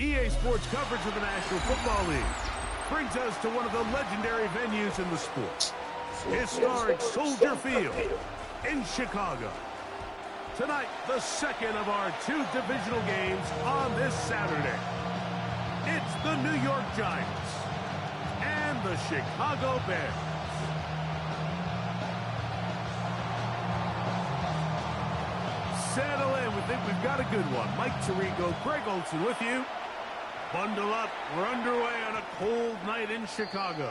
EA Sports coverage of the National Football League brings us to one of the legendary venues in the sport, historic Soldier Field in Chicago. Tonight, the second of our two divisional games on this Saturday. It's the New York Giants and the Chicago Bears. Settle in. We think we've got a good one. Mike Tirico, Greg Olson with you. Bundle up. We're underway on a cold night in Chicago.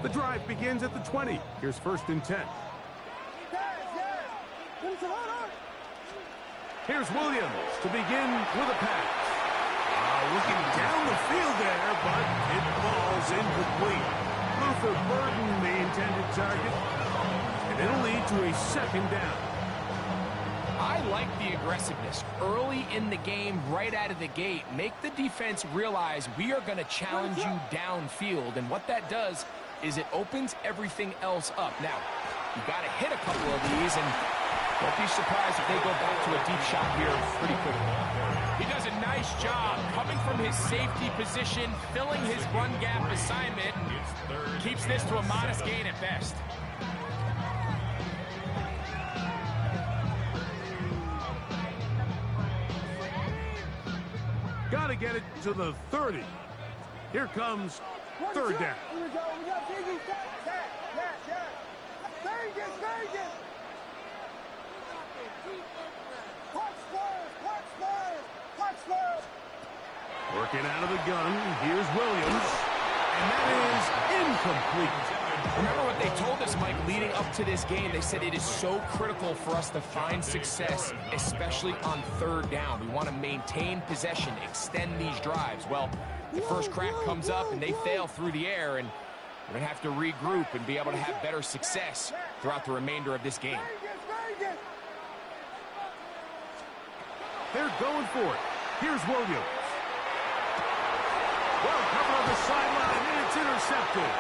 The drive begins at the 20. Here's 1st and 10. Here's Williams to begin with a pass. Looking down the field there, but it falls incomplete. Luther Burden, the intended target, and it'll lead to a 2nd down. I like the aggressiveness early in the game, right out of the gate. Make the defense realize we are going to challenge you downfield, and what that does is it opens everything else up. Now, you got to hit a couple of these, and don't be surprised if they go back to a deep shot here pretty quickly. He does a nice job coming from his safety position, filling his run gap assignment, and keeps this to a modest gain at best. Got to get it to the 30. Here comes 3rd down. Working out of the gun, here's Williams, and that is incomplete. Remember what they told us, Mike, leading up to this game. They said it is so critical for us to find success, especially on 3rd down. We want to maintain possession, extend these drives. Well, the first crack comes up, and they fail through the air, and we're going to have to regroup and be able to have better success throughout the remainder of this game. They're going for it. Here's Williams. Well covered on the sideline, and it's intercepted.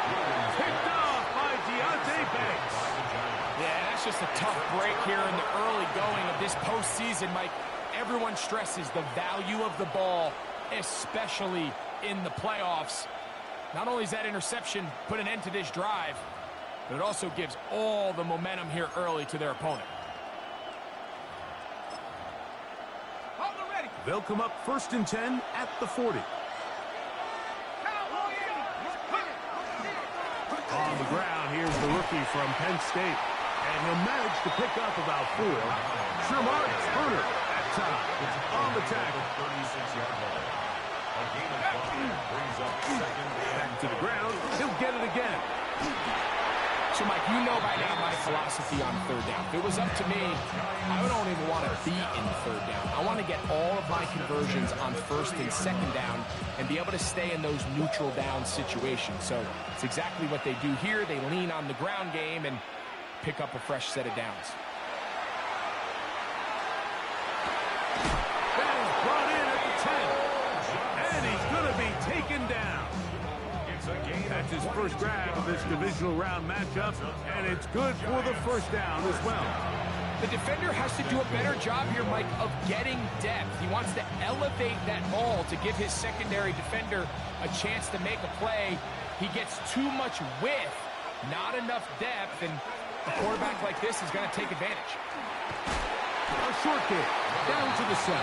Picked off by Deontay Banks. Yeah, that's just a tough break here in the early going of this postseason, Mike. Everyone stresses the value of the ball, especially in the playoffs. Not only does that interception put an end to this drive, but it also gives all the momentum here early to their opponent. They'll come up 1st and 10 at the 40. On the ground, here's the rookie from Penn State, and he'll manage to pick up about 4. Sherman Turner at top on the tackle. Back to the ground, he'll get it again. So, Mike, you know by now my philosophy on 3rd down. If it was up to me, I don't even want to be in 3rd down. I want to get all of my conversions on 1st and 2nd down and be able to stay in those neutral down situations. So it's exactly what they do here. They lean on the ground game and pick up a fresh set of downs. That is brought in at the 10, and he's going to be taken down. That's his first grab of this divisional round matchup, and it's good for the 1st down as well. The defender has to do a better job here, Mike, of getting depth. He wants to elevate that ball to give his secondary defender a chance to make a play. He gets too much width, not enough depth, and a quarterback like this is going to take advantage. A short kick down to the 7.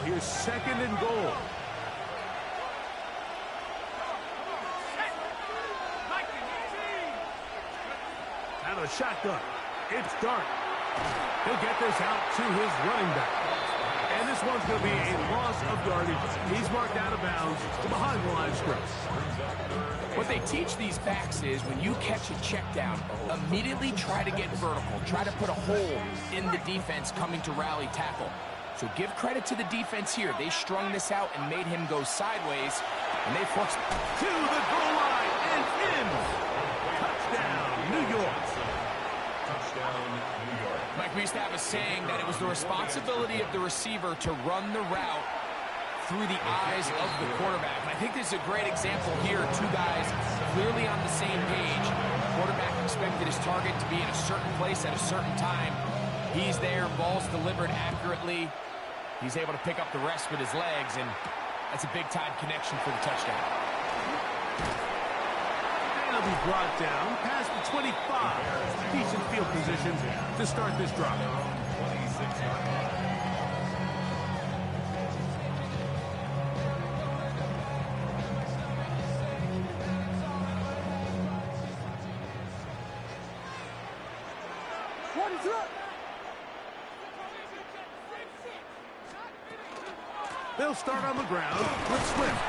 Here's 2nd and goal. Out of the shotgun. It's Dart. He'll get this out to his running back. And this This one's going to be a loss of yardage. He's marked out of bounds behind the line of scrimmage. What they teach these backs is when you catch a check down, immediately try to get vertical. Try to put a hole in the defense coming to rally tackle. So give credit to the defense here. They strung this out and made him go sideways, and they forced him to the goal line and in. Touchdown, New York. Touchdown, New York. Mike, we used to have a saying that it was the responsibility of the receiver to run the route through the eyes of the quarterback. And I think this is a great example here. Two guys clearly on the same page. Quarterback expected his target to be in a certain place at a certain time. He's there, ball's delivered accurately. He's able to pick up the rest with his legs, and that's a big-time connection for the touchdown. He'll be brought down past the 25. Decent field position to start this drive. 26-yard line. They'll start on the ground with Swift.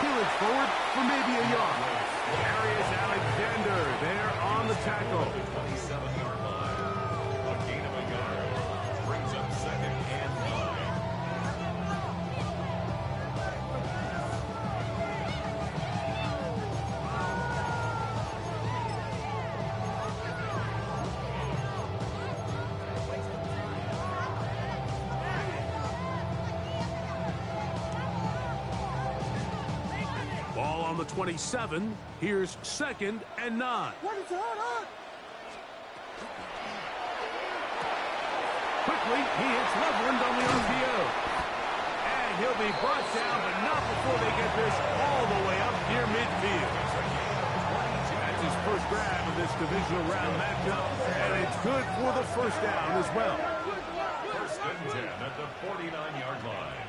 Peeling forward for maybe a yard. Darius Alexander there on the tackle. 27-yard line. A gain of a yard. Brings up 2nd and 9. Ball on the 27. Here's 2nd and 9. Quickly, he hits Loveland on the RPO. And he'll be brought down, but not before they get this all the way up near midfield. That's his first grab of this divisional round matchup, and it's good for the first down as well. 1st and 10 at the 49-yard line.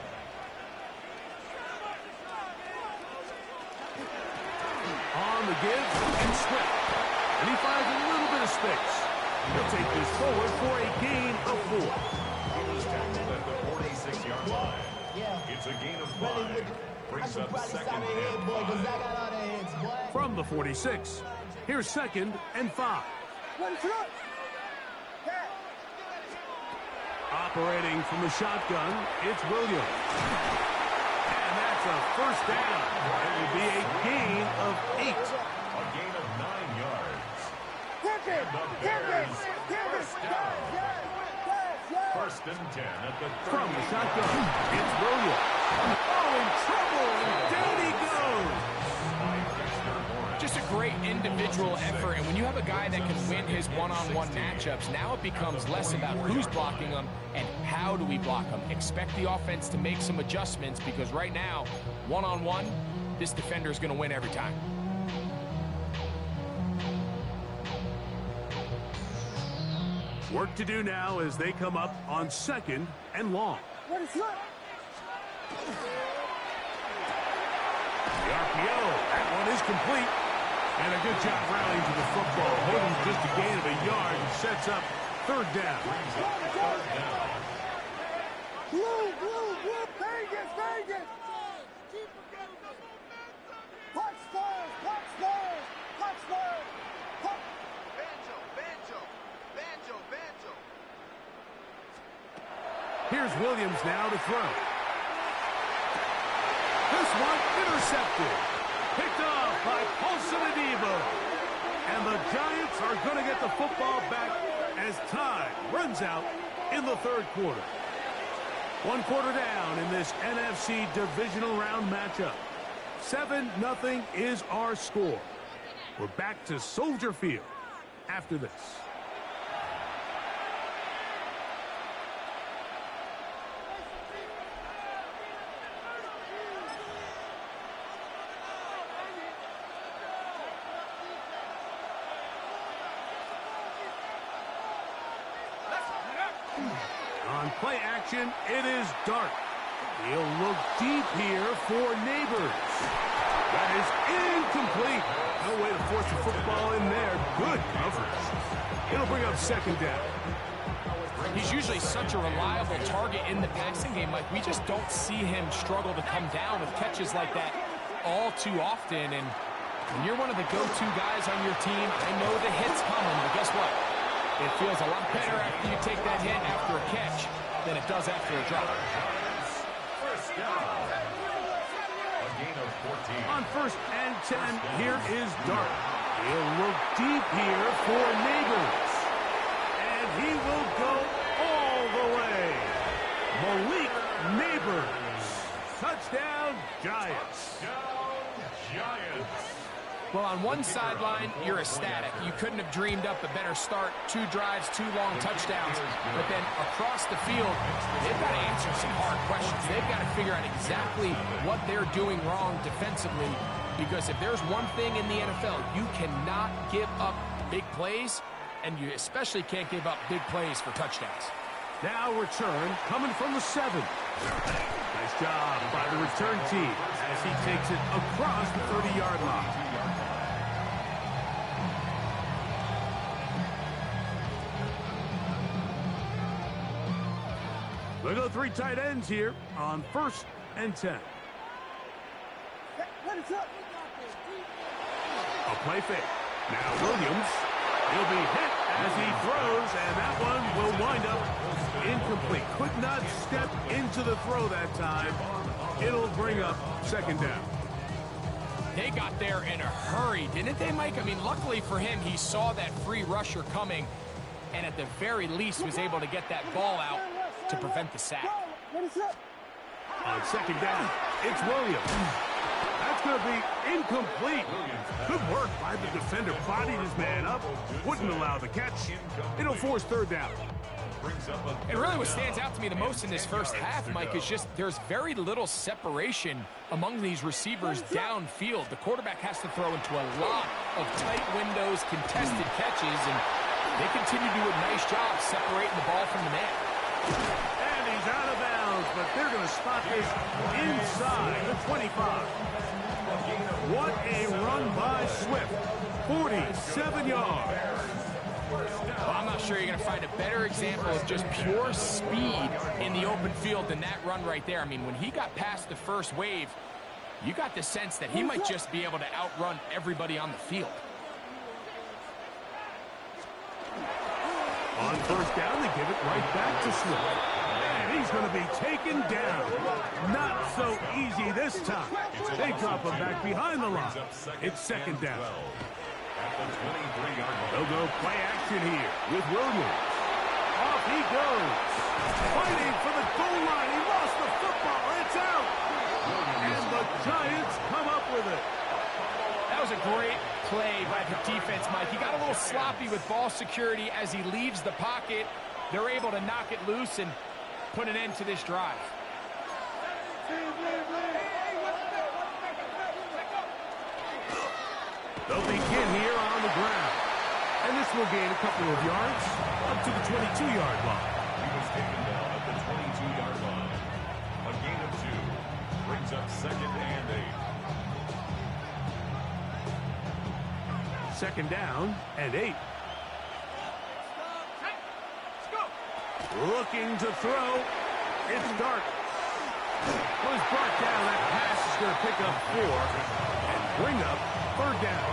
On the give, and Swift. And he finds a little bit of space. He'll take this forward for a gain of 4. He was tackled at the 46-yard line. It's a gain of 5. Brings up 2nd and 5. From the 46, here's 2nd and 5. Operating from the shotgun, it's Williams. And that's a first down. It will be a gain of 8. A gain of 9 yards. And the Bears first down. 1st and 10 at the 30. From the shotgun, it's Williams. Oh, in trouble, and down he goes. Just a great individual effort, and when you have a guy that can win his one-on-one matchups, now it becomes less about who's blocking him and how do we block him. Expect the offense to make some adjustments, because right now, one-on-one, this defender is going to win every time. Work to do now as they come up on 2nd and long. The RPO, that one is complete. And a good job rallying to the football. Holding just a gain of a yard and sets up 3rd down. Vegas! Here's Williams now to throw. This one intercepted. Picked off by Paulson Adebo. And the Giants are going to get the football back as time runs out in the 3rd quarter. 1 quarter down in this NFC Divisional Round matchup. 7-0 is our score. We're back to Soldier Field after this. On play action, it is Dart. He'll look deep here for Neighbors. That is incomplete. No way to force the football in there. Good coverage. It'll bring up 2nd down. He's usually such a reliable target in the passing game. Like, we just don't see him struggle to come down with catches like that all too often. And when you're one of the go-to guys on your team, I know the hit's coming, but guess what? It feels a lot better after you take that hit after a catch than it does after a drop. First down. A gain of 14. On 1st and 10, here is Dart. He'll look deep here for Neighbors. And he will go all the way. Malik Neighbors. Touchdown, Giants. Touchdown, Giants. Well, on one sideline, you're ecstatic. You couldn't have dreamed up a better start. 2 drives, 2 long touchdowns. But then across the field, they've got to answer some hard questions. They've got to figure out exactly what they're doing wrong defensively. Because if there's one thing in the NFL, you cannot give up big plays, and you especially can't give up big plays for touchdowns. Now return coming from the 7. Nice job by the return team as he takes it across the 30-yard line. They go 3 tight ends here on 1st and 10. A play fake. Now Williams. He'll be hit as he throws, and that one will wind up incomplete. Could not step into the throw that time. It'll bring up 2nd down. They got there in a hurry, didn't they, Mike? I mean, luckily for him, he saw that free rusher coming, and at the very least was able to get that ball out to prevent the sack. On 2nd down, it's Williams. That's going to be incomplete. Good work by the defender. Bodied his man up. Wouldn't allow the catch. It'll force 3rd down. And really what stands out to me the most in this first half, Mike, is just there's very little separation among these receivers downfield. The quarterback has to throw into a lot of tight windows, contested catches, and they continue to do a nice job separating the ball from the man. And he's out of bounds, but they're going to spot this inside the 25. What a run by Swift. 47 yards. Well, I'm not sure you're going to find a better example of just pure speed in the open field than that run right there. I mean, when he got past the first wave, you got the sense that he might just be able to outrun everybody on the field. On 1st down, they give it right back to Swift. And he's going to be taken down. Not so easy this time. They drop him back behind the line. It's 2nd down. They'll go play action here with Williams. Off he goes. Fighting for the goal line. He lost the football. It's out. And the Giants come up with it. That was a great play by the defense, Mike. He got a little sloppy with ball security as he leaves the pocket. They're able to knock it loose and put an end to this drive. They'll begin here on the ground. And this will gain a couple of yards up to the 22-yard line. He was taken down at the 22-yard line. A gain of 2 brings up 2nd and 8. 2nd down and 8. Looking to throw. It's Dart. Was brought down. That pass is going to pick up 4 and bring up 3rd down.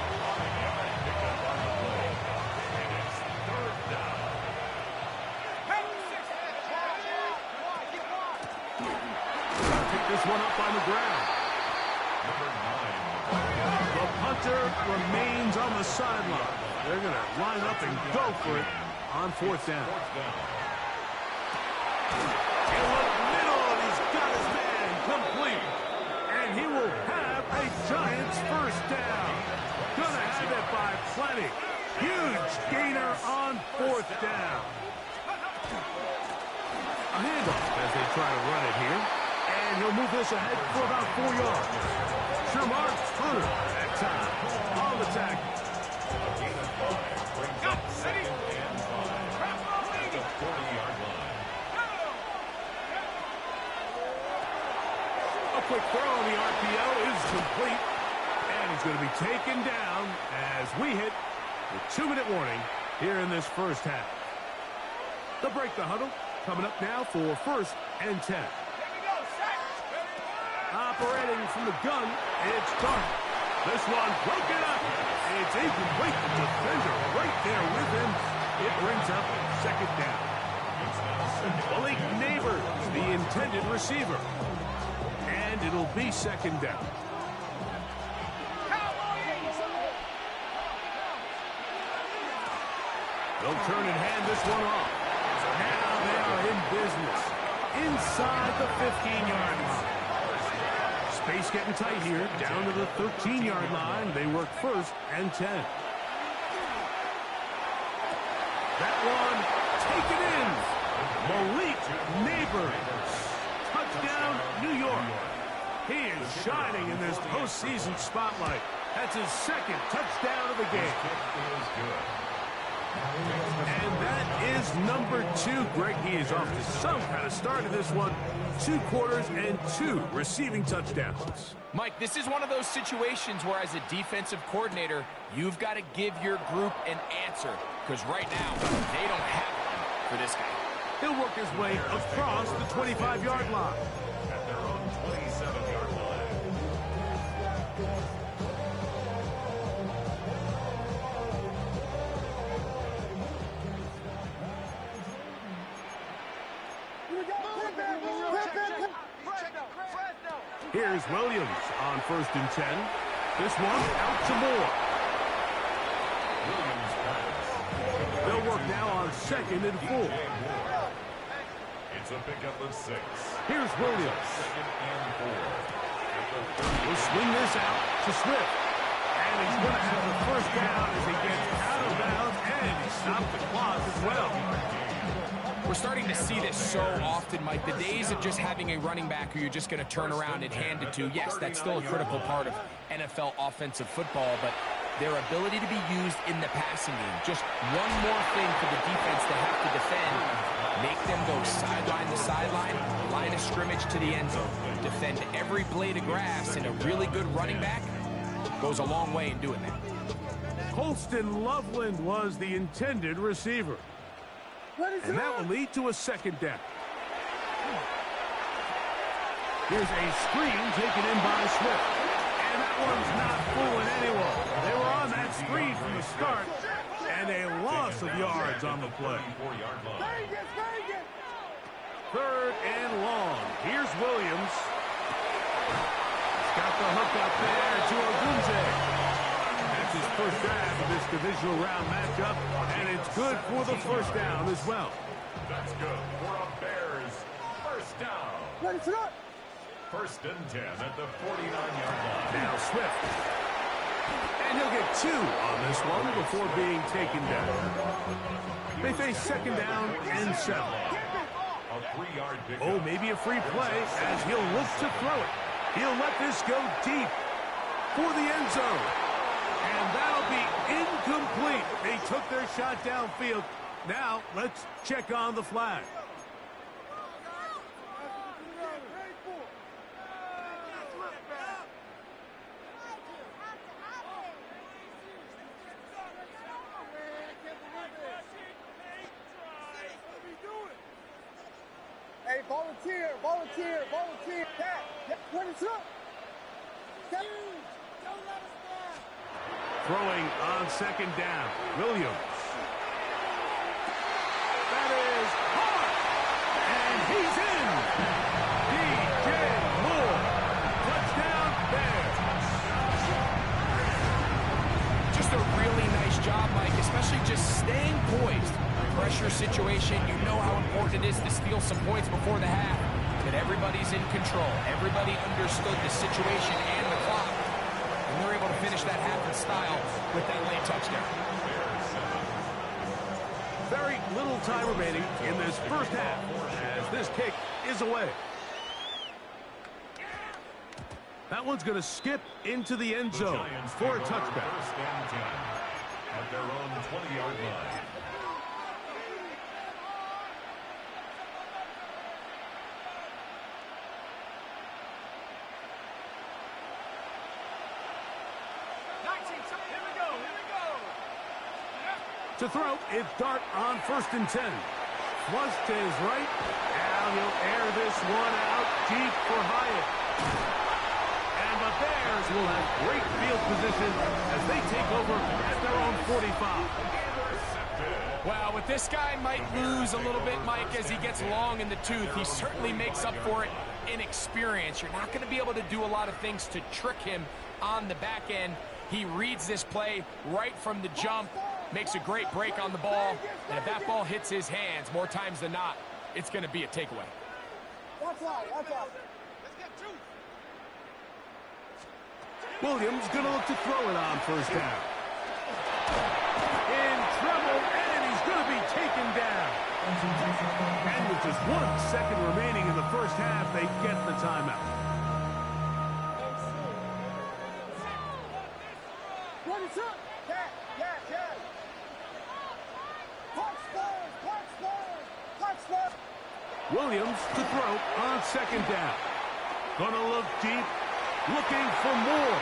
Pick this one up on the ground. The punter remains on the sideline. They're going to line up and go for it on 4th down. He'll look middle, and he's got his man complete. And he will have a Giants 1st down. Gonna have it by plenty. Huge gainer on 4th down. A handoff as they try to run it here. And he'll move this ahead for about 4 yards. Shermark through that time. On the tackle. A quick throw on the RPO is complete. And he's going to be taken down as we hit the 2-minute warning here in this first half. They'll break the huddle. Coming up now for 1st and 10. Operating from the gun, it's Dart. This one broken up. It's incomplete. The defender right there with him. It brings up 2nd down. Malik Neighbors, the intended receiver. And it'll be 2nd down. They'll turn and hand this one off. Now they are in business. Inside the 15-yard line. Space getting tight here. Down to the 13-yard line. They work 1st and 10. That one taken in. Malik Neighbors. Touchdown, New York. He is shining in this postseason spotlight. That's his 2nd touchdown of the game. And that is number 2. Greg, he is off to some kind of start in this one. 2 quarters and 2 receiving touchdowns. Mike, this is one of those situations where as a defensive coordinator, you've got to give your group an answer. Because right now, they don't have one for this guy. He'll work his way across the 25-yard line. At their own 27-yard line. Here's Williams on 1st and 10. This one out to Moore. They'll work now on 2nd and 4. It's a pickup of 6. Here's Williams. 2nd and 4. We'll swing this out to Swift. And he's going to have the 1st down as he gets out of bounds, and he stopped the clock as well. We're starting to see this so often, Mike. The days of just having a running back who you're just going to turn around and hand it to, yes, that's still a critical part of NFL offensive football, but their ability to be used in the passing game. Just one more thing for the defense to have to defend. Make them go sideline to sideline, line of scrimmage to the end zone. Defend every blade of grass, and a really good running back goes a long way in doing that. Colston Loveland was the intended receiver. And that will lead to a 2nd down. Here's a screen taken in by Swift. And that one's not fooling anyone. They were on that screen from the start. And a loss of yards on the play. 3rd and long. Here's Williams. He's got the hook up there to Ogunze. That's his 1st drive of this divisional round matchup, and it's good for the 1st down as well. That's good for a Bears 1st down. 1st and 10 at the 49-yard line. Now Swift. And he'll get 2 on this one before being taken down. They face 2nd down and 7. A 3-yard pickup. Oh, maybe a free play as he'll look to throw it. He'll let this go deep for the end zone. And that'll be incomplete. They took their shot downfield. Now, let's check on the flag. Hey, volunteer. What is up? Throwing on 2nd down. Williams. That is hard. And he's in. DJ Moore. Touchdown Bears. Just a really nice job, Mike, especially just staying poised. Pressure situation, you know how important it is to steal some points before the half. But everybody's in control. Everybody understood the situation and the clock. And they're able to finish that half in style with that late touchdown. Very little time remaining in this 1st half as this kick is away. That one's going to skip into the end zone for a touchback. 1st and 10 at their own 20-yard line. To throw, it's Dart on 1st and 10. flushed to his right. Now he'll air this one out deep for Hyatt. And the Bears will have great field position as they take over at their own 45. Well, with this guy might lose a little bit, Mike, as he gets long in the tooth. He certainly makes up for it in experience. You're not going to be able to do a lot of things to trick him on the back end. He reads this play right from the jump, makes a great break on the ball, and if that ball hits his hands more times than not, it's going to be a takeaway. Williams going to look to throw it on first down. In trouble, and he's going to be taken down. And with just 1 second remaining in the first half, they get the timeout. Williams to throw on second down. Gonna look deep, looking for more.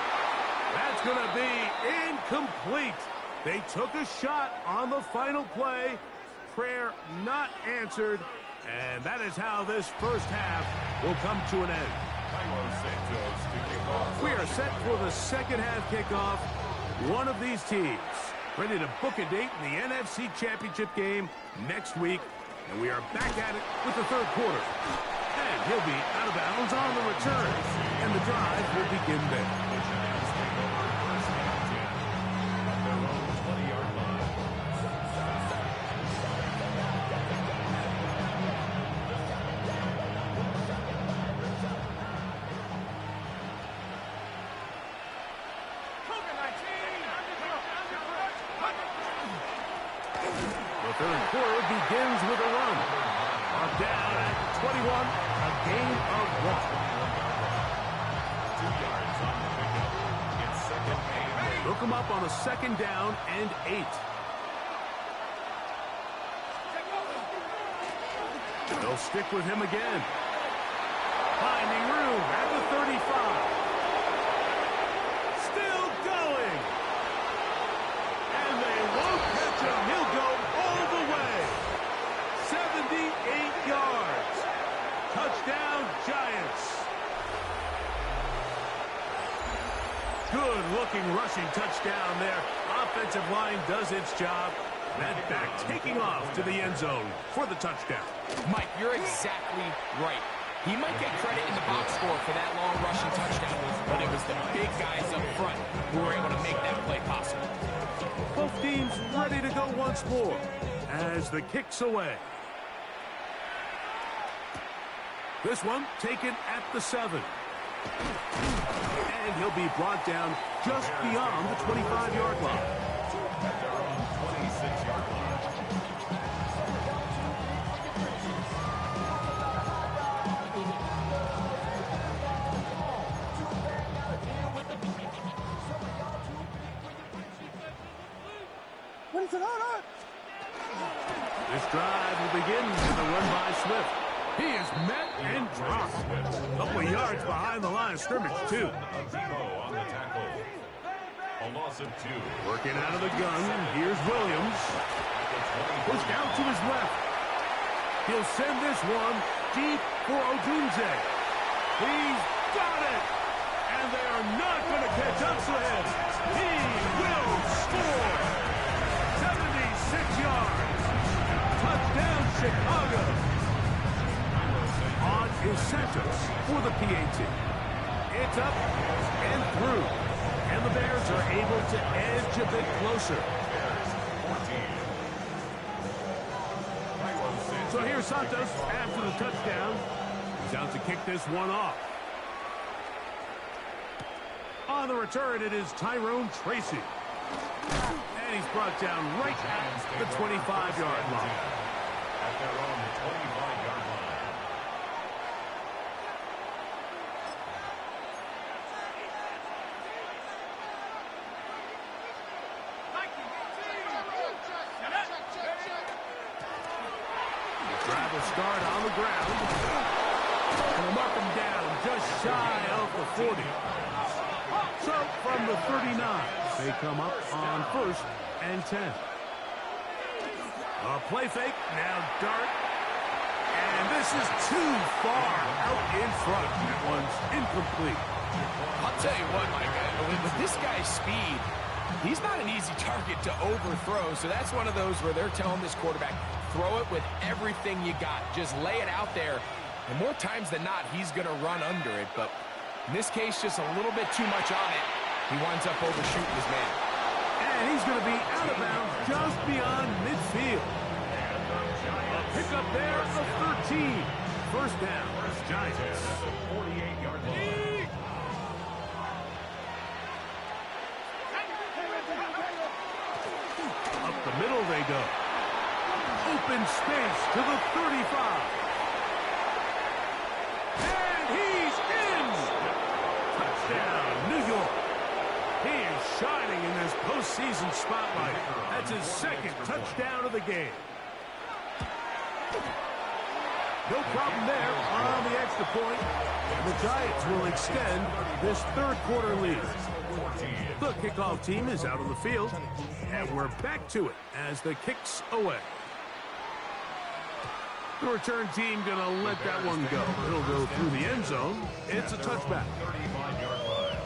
That's gonna be incomplete. They took a shot on the final play. Prayer not answered. And that is how this first half will come to an end. We are set for the second half kickoff. One of these teams ready to book a date in the NFC Championship game next week. And we are back at it with the third quarter. And he'll be out of bounds on the return. And the drive will begin there. The third quarter begins with a run. Are down at 21, a gain of 1. 2 yards on the pickup. It's second and 8. Look him up on a second down and 8. They'll stick with him again. Finding room at the 35. Still going. And they won't catch him. He'll go all the way. 78 yards. Touchdown, Giants. Good-looking rushing touchdown there. Offensive line does its job. That back taking off to the end zone for the touchdown. Mike, you're exactly right. He might get credit in the box score for that long rushing touchdown, but it was the big guys up front who were able to make that play possible. Both teams ready to go once more as the kick's away. This one taken at the 7. And he'll be brought down just beyond the 25-yard line. At their own 26-yard line. This drive will begin with a run by Swift. He is met and dropped. A couple of yards behind the line of scrimmage, too. On the tackle. A loss of 2. Working out of the gun, here's Williams. Pushed out to his left. He'll send this one deep for Odunze. He's got it! And they are not going to catch up to him. He will score! 76 yards. Touchdown, Chicago. On is Santos for the PAT. It's up and through. And the Bears are able to edge a bit closer. So here's Santos after the touchdown. He's out to kick this one off. On the return, it is Tyrone Tracy. And he's brought down right at the 25-yard line. At their own 25-yard line. Drive will start on the ground. And they'll mark him down just shy of the 40. So from the 39, they come up on 1st and 10. A play fake, now dart And this is too far out in front. That one's incomplete. I'll tell you what, Mike, with this guy's speed, he's not an easy target to overthrow. So that's one of those where they're telling this quarterback, throw it with everything you got. Just lay it out there. And more times than not, he's going to run under it. But in this case, just a little bit too much on it. He winds up overshooting his man. And he's going to be out of bounds just beyond midfield. A pickup there of 13. First down, Giants. 48-yard line. Up the middle they go. Open space to the 35. And he's in! Touchdown, New York. He is shining in this postseason spotlight. That's his second touchdown of the game. No problem there on the extra point. And the Giants will extend this third quarter lead. The kickoff team is out on the field. And we're back to it as the kick's away. The return team going to let that one go. It'll go through the end zone. It's a touchback. 35-yard line.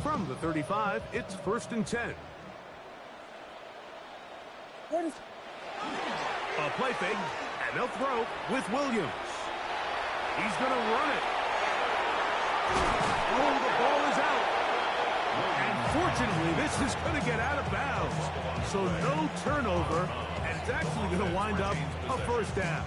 From the 35, it's 1st and 10. A play fake, and they'll throw with Williams. He's going to run it. Oh, the ball is out. And fortunately, this is going to get out of bounds. So no turnover, and it's actually going to wind up a first down.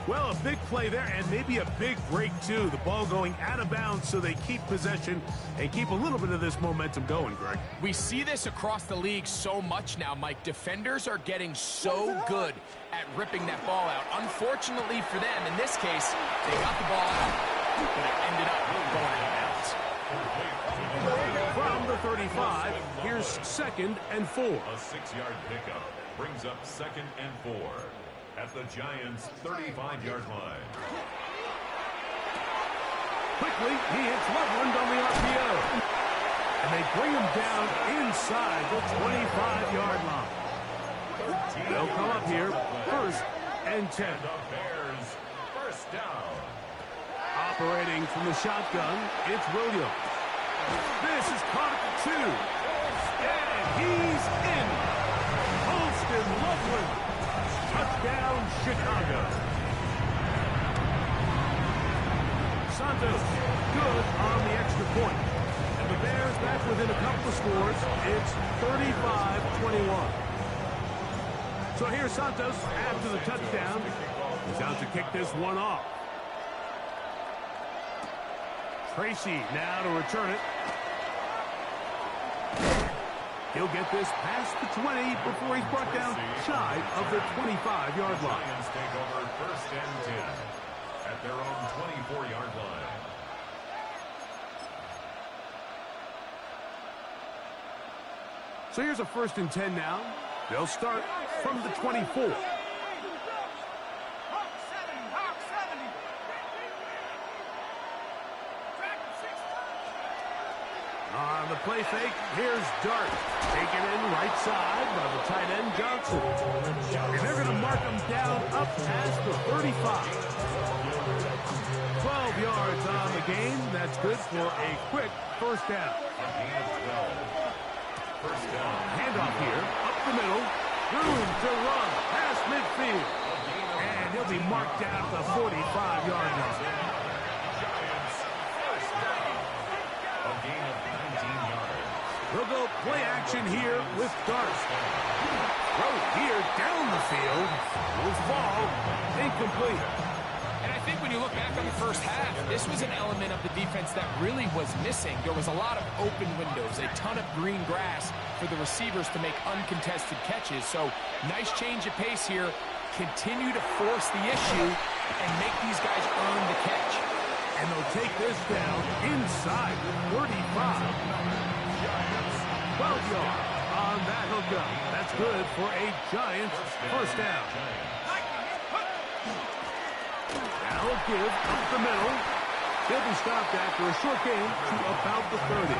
Well, a big play there, and maybe a big break, too. The ball going out of bounds so they keep possession and keep a little bit of this momentum going, Greg. We see this across the league so much now, Mike. Defenders are getting so good at ripping that ball out. Unfortunately for them, in this case, they got the ball out, but it ended up going out of bounds. From the 35, here's 2nd and 4. A 6-yard pickup brings up 2nd and 4 at the Giants' 35-yard line. Quickly, he hits Loveland on the RPO. And they bring him down inside the 25-yard line. They'll come up here, 1st and 10. And the Bears, first down. Operating from the shotgun, it's Williams. This is caught at the 2. And he's in. Holston Loveland. Touchdown, Chicago. Santos, good on the extra point. And the Bears back within a couple of scores. It's 35-21. So here's Santos after the touchdown. He's out to kick this one off. Tracy now to return it. He'll get this past the 20 before he's brought down shy of the 25-yard line. Giants take over 1st and 10 at their own 24-yard line. So here's a 1st and 10 now. They'll start from the 24. On the play fake, here's Dart. Taken in right side by the tight end, Johnson. And they're going to mark him down up past the 35. 12 yards on the game. That's good for a quick first down. A gain of 12. First down. Handoff here, up the middle. Room to run past midfield. And he'll be marked down at the 45-yard line. Giants, first down. A gain of 19 yards. They'll go play action here with Dart. Throw here down the field. Will fall. Incomplete. And I think when you look back on the first half, this was an element of the defense that really was missing. There was a lot of open windows, a ton of green grass for the receivers to make uncontested catches. So nice change of pace here. Continue to force the issue and make these guys earn the catch. And they'll take this down inside the 35. 12 yards on that hookup. That's good for a Giants first down. Now he'll give up the middle. He'll be stopped after a short game to about the 30.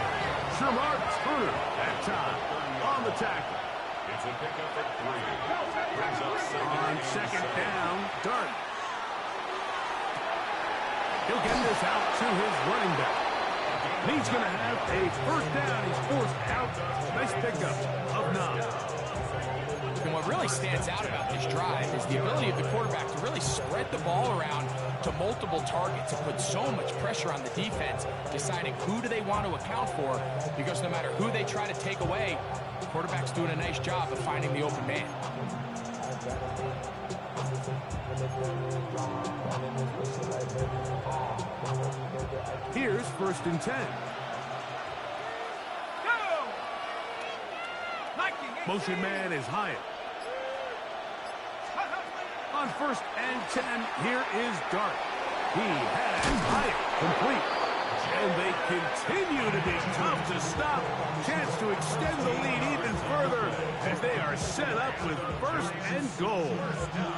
Shamar Turner that time on the tackle. It's a pickup at 3. Brings up On second down, Dart. He'll get this out to his running back. He's going to have a first down. He's forced out. Nice pickup of 9. And what really stands out about this drive is the ability of the quarterback to really spread the ball around to multiple targets and put so much pressure on the defense, deciding who do they want to account for, because no matter who they try to take away, the quarterback's doing a nice job of finding the open man. Here's 1st and 10. Motion man is Hyatt. On 1st and 10, here is Dart. He has Hyatt complete. And they continue to be tough to stop. Chance to extend the lead even further as they are set up with 1st and goal. 1st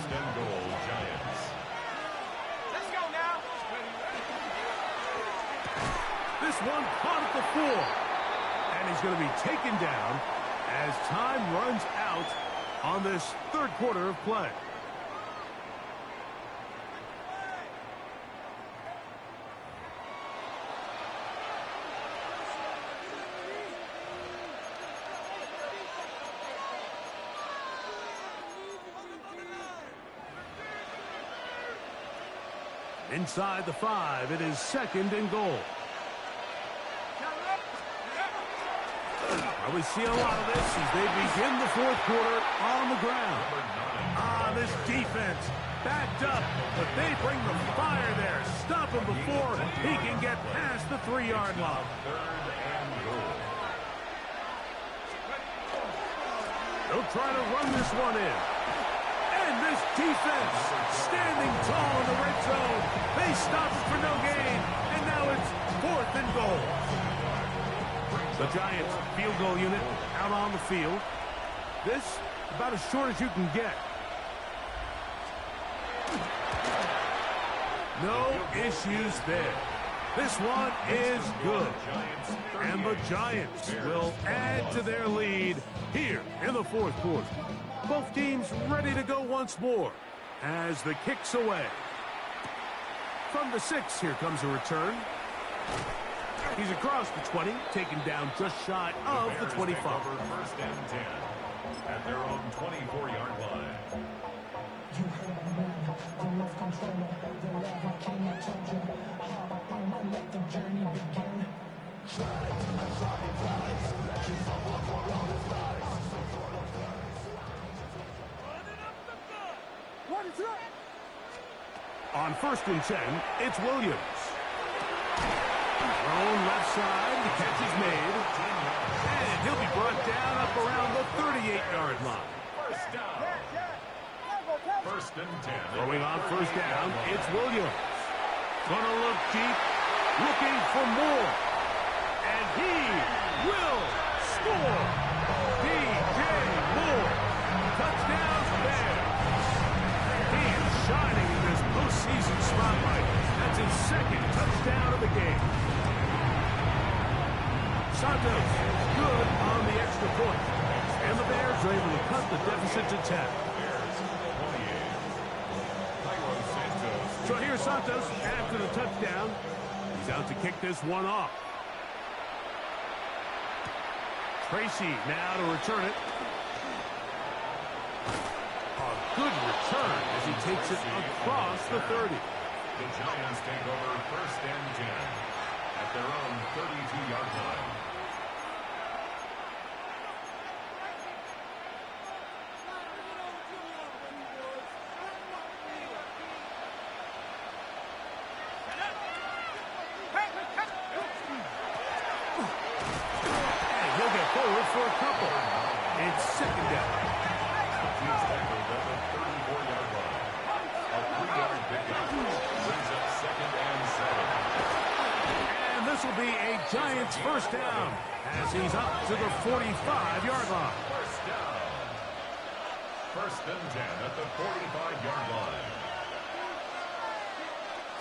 and goal, Giants. Let's go now. This one caught at the 4. And he's going to be taken down as time runs out on this 3rd quarter of play. Inside the 5, it is 2nd and goal. We see a lot of this as they begin the 4th quarter on the ground. This defense backed up, but they bring the fire there. Stop him before he can get past the 3-yard line. 3rd and goal. They'll try to run this one in. And this defense standing tall in the red zone. They stop it for no gain, and now it's 4th and goal. The Giants field goal unit out on the field. This about as short as you can get. No issues there. This one is good. And the Giants will add to their lead here in the 4th quarter. Both teams ready to go once more as the kick's away. From the 6, here comes a return. He's across the 20, taken down just shy of the 25. 1st and 10 at their own 24-yard line. On 1st and 10, it's Williams. Thrown left side, the catch is made. And he'll be brought down up around the 38-yard line. 1st down. 1st and 10. Throwing on 1st down, it's Williams. Gonna look deep, looking for more. And he will score. DJ Moore. Touchdown Bears. He is shining in this postseason spotlight. That's his 2nd touchdown of the game. Santos good on the extra point. And the Bears are able to cut the deficit to 10. So here's Santos after the touchdown. He's out to kick this one off. Tracy now to return it. A good return as he takes it across the 30. The Giants take over 1st and 10 at their own 32-yard line. And he'll get forward for a couple. It's 2nd down. He's tackled at the 34-yard line. A 3-yard pickup brings up 2nd and 7. And this will be a Giants 1st down as he's up to the 45-yard line. 1st down. 1st and 10 at the 45-yard line.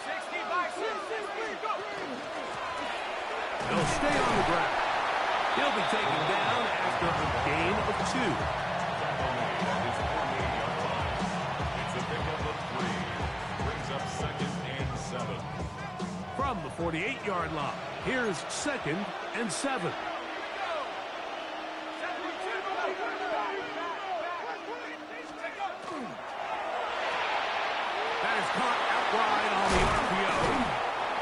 60 by 60, go! He'll stay on the ground. He'll be taken down after a gain of 2. It's a pickup of 3. Brings up 2nd and 7. From the 48-yard line, here's 2nd and 7. That is caught out wide on the RPO.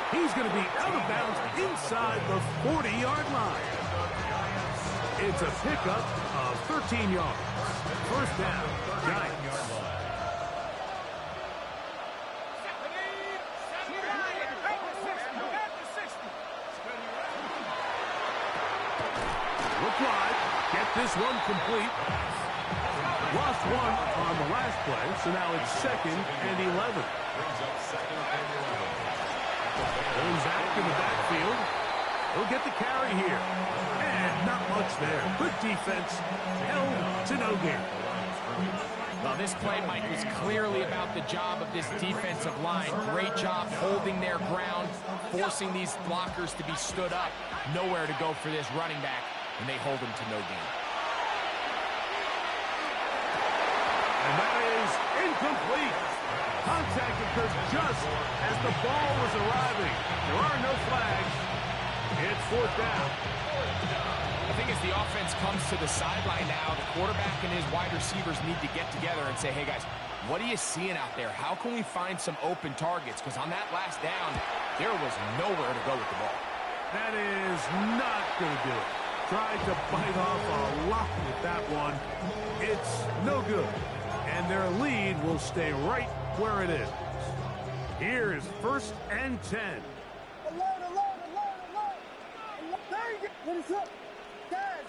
He's going to be out of bounds inside the 40-yard line. It's a pickup of 13 yards. First down, Giants. Look wide. Get this one complete. Lost 1 on the last play, so now it's 2nd and 11. Brings up 2nd and 11. Going back in the backfield. He'll get the carry here. And not much there. Good defense. Held to no gain. Well, this play, Mike, was clearly about the job of this defensive line. Great job holding their ground, forcing these blockers to be stood up. Nowhere to go for this running back, and they hold him to no gain. And that is incomplete. Contact occurs just as the ball was arriving. There are no flags. It's 4th down. I think as the offense comes to the sideline now, the quarterback and his wide receivers need to get together and say, hey, guys, what are you seeing out there? How can we find some open targets? Because on that last down, there was nowhere to go with the ball. That is not going to do it. Tried to bite off a lot with that one. It's no good. And their lead will stay right where it is. Here is 1st and 10. What is up? Yes.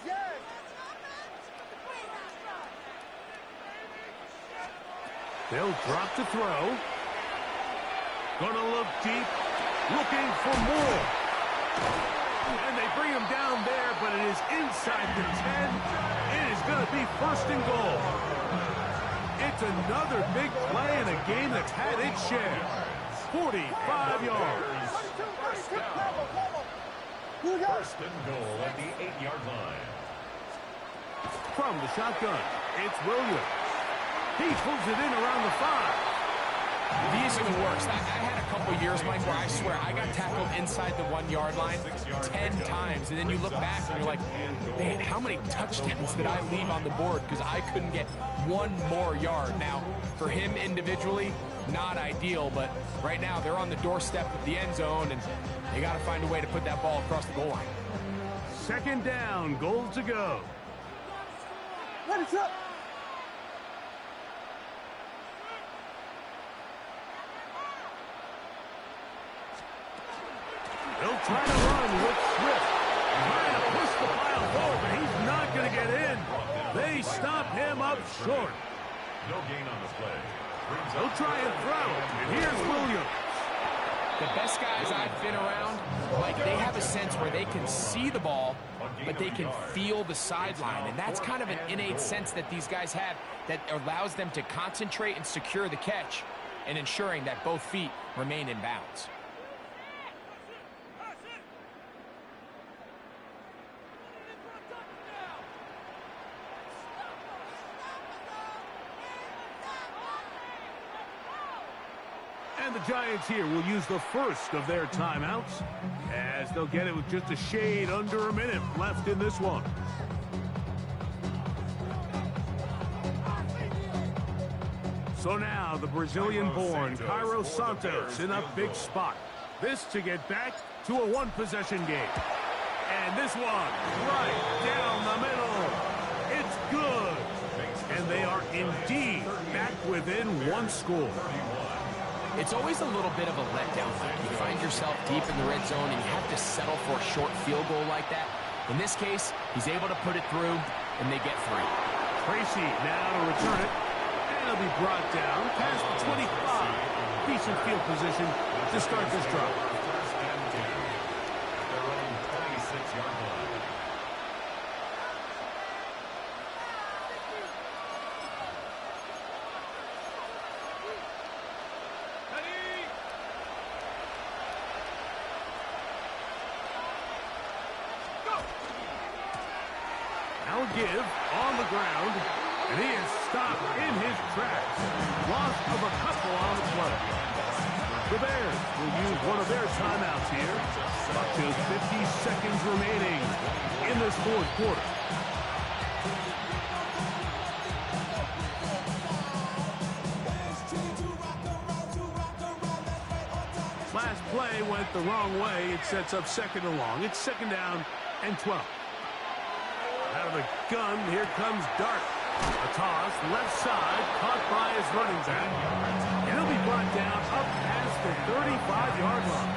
They'll drop to throw. Gonna look deep. Looking for more. And they bring him down there, but it is inside the 10. It is going to be 1st and goal. It's another big play in a game that's had its share. 45 yards. 1st and goal at the 8-yard line. From the shotgun, it's Williams. He pulls it in around the 5. These are the worst. I had a couple years, Mike, where I swear I got tackled inside the 1-yard line 10 times. And then you look back and you're like, man, how many touchdowns did I leave on the board because I couldn't get one more yard? Now, for him individually, not ideal, but right now they're on the doorstep of the end zone, and they got to find a way to put that ball across the goal line. 2nd down, goal to go. What is up? They'll try to run with Swift. Trying to push the pile forward, but he's not going to get in. They stop him up short. No gain on the play. They'll try and throw. And here's Williams. The best guys I've been around, like, they have a sense where they can see the ball, but they can feel the sideline. And that's kind of an innate sense that these guys have that allows them to concentrate and secure the catch and ensuring that both feet remain in bounds. And the Giants here will use the first of their timeouts as they'll get it with just a shade under a minute left in this one. So now the Brazilian-born Cairo Santos in a big spot. This to get back to a one-possession game. And this one right down the middle. It's good. And they are indeed back within one score. It's always a little bit of a letdown. You find yourself deep in the red zone and you have to settle for a short field goal like that. In this case, he's able to put it through, and they get 3. Tracy now to return it. And it'll be brought down past the 25. Decent field position to start this drive. First and 10. Their own 26-yard line. the ground, and he is stopped in his tracks. Loss of a couple on the play. The Bears will use one of their timeouts here. Up to 50 seconds remaining in this fourth quarter. Last play went the wrong way. It sets up second and long. It's second down and 12. Out of the gun, here comes Dart. A toss, left side, caught by his running back. And he'll be brought down up past the 35-yard line.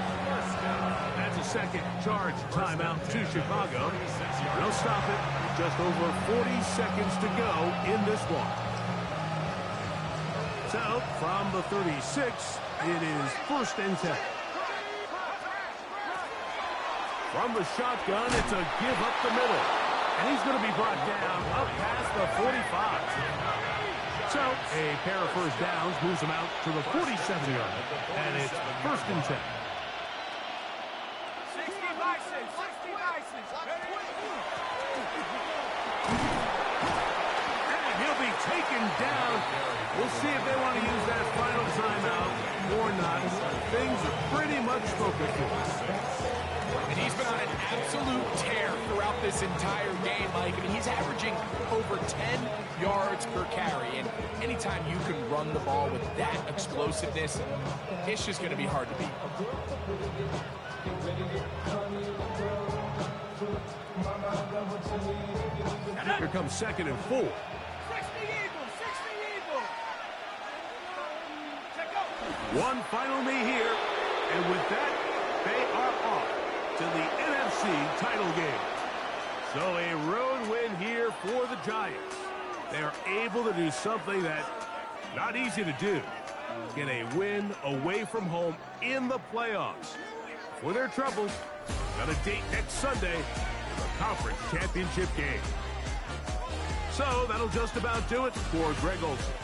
That's a second charge timeout to Chicago. They'll stop it. Just over 40 seconds to go in this one. So, from the 36, it is first and 10. From the shotgun, it's a give up the middle. And he's going to be brought down up past the 45. So, a pair of first downs moves him out to the 47-yard. And it's first and 10. 60 vices, 60 vices. And he'll be taken down. We'll see if they want to use that final timeout or not. Things are pretty much focused here. And he's been on an absolute tear throughout this entire game, Mike. I mean, he's averaging over 10 yards per carry. And anytime you can run the ball with that explosiveness, it's just going to be hard to beat. Here comes second and 4. 60 Eagles, 60 Eagles. Check out. One final knee here. And with that, they are off to the NFC title game. So a road win here for the Giants. They are able to do something that not easy to do. Get a win away from home in the playoffs. For their troubles, got a date next Sunday for the conference championship game. So that'll just about do it for Greg Olson.